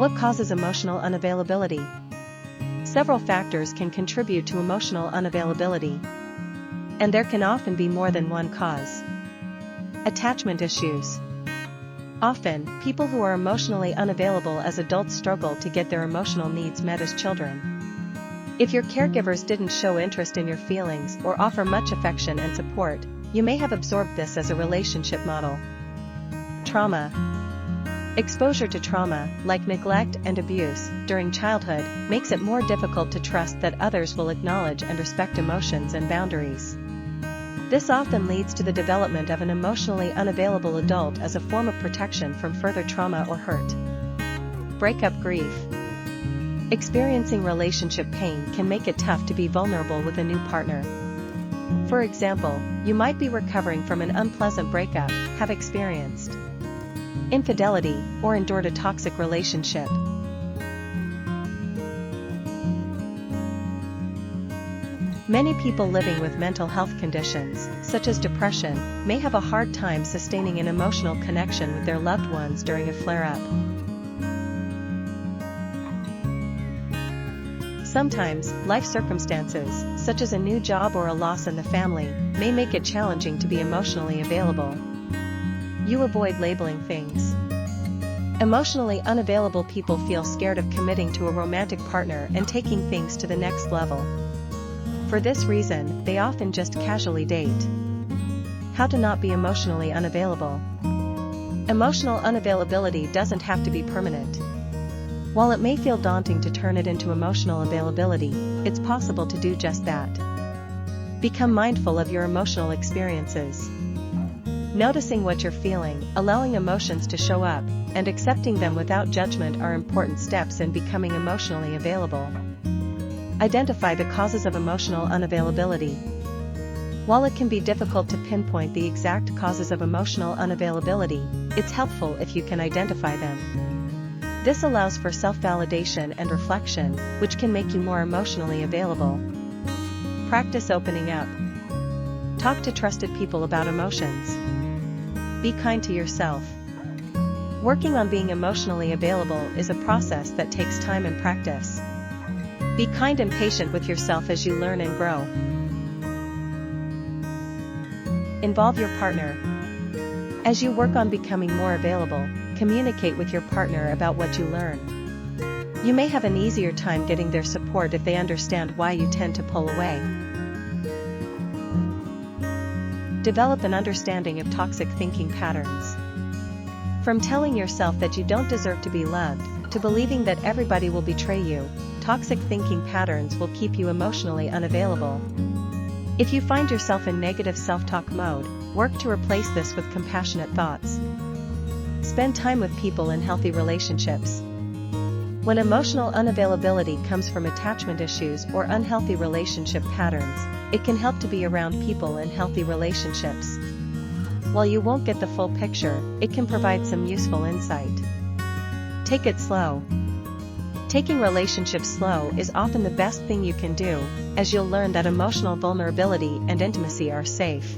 What causes emotional unavailability? Several factors can contribute to emotional unavailability, and there can often be more than one cause. Attachment issues. Often, people who are emotionally unavailable as adults struggle to get their emotional needs met as children. If your caregivers didn't show interest in your feelings or offer much affection and support, you may have absorbed this as a relationship model. Trauma. Exposure to trauma, like neglect and abuse, during childhood, makes it more difficult to trust that others will acknowledge and respect emotions and boundaries. This often leads to the development of an emotionally unavailable adult as a form of protection from further trauma or hurt. Breakup grief. Experiencing relationship pain can make it tough to be vulnerable with a new partner. For example, you might be recovering from an unpleasant breakup, have experienced infidelity, or endured a toxic relationship. Many people living with mental health conditions, such as depression, may have a hard time sustaining an emotional connection with their loved ones during a flare-up. Sometimes, life circumstances, such as a new job or a loss in the family, may make it challenging to be emotionally available. You avoid labeling things. Emotionally unavailable people feel scared of committing to a romantic partner and taking things to the next level. For this reason, they often just casually date. How to not be emotionally unavailable. Emotional unavailability doesn't have to be permanent. While it may feel daunting to turn it into emotional availability, it's possible to do just that. Become mindful of your emotional experiences. Noticing what you're feeling, allowing emotions to show up, and accepting them without judgment are important steps in becoming emotionally available. Identify the causes of emotional unavailability. While it can be difficult to pinpoint the exact causes of emotional unavailability, it's helpful if you can identify them. This allows for self-validation and reflection, which can make you more emotionally available. Practice opening up. Talk to trusted people about emotions. Be kind to yourself. Working on being emotionally available is a process that takes time and practice. Be kind and patient with yourself as you learn and grow. Involve your partner. As you work on becoming more available, communicate with your partner about what you learn. You may have an easier time getting their support if they understand why you tend to pull away. Develop an understanding of toxic thinking patterns. From telling yourself that you don't deserve to be loved, to believing that everybody will betray you, toxic thinking patterns will keep you emotionally unavailable. If you find yourself in negative self-talk mode, work to replace this with compassionate thoughts. Spend time with people in healthy relationships. When emotional unavailability comes from attachment issues or unhealthy relationship patterns, it can help to be around people in healthy relationships. While you won't get the full picture, it can provide some useful insight. Take it slow. Taking relationships slow is often the best thing you can do, as you'll learn that emotional vulnerability and intimacy are safe.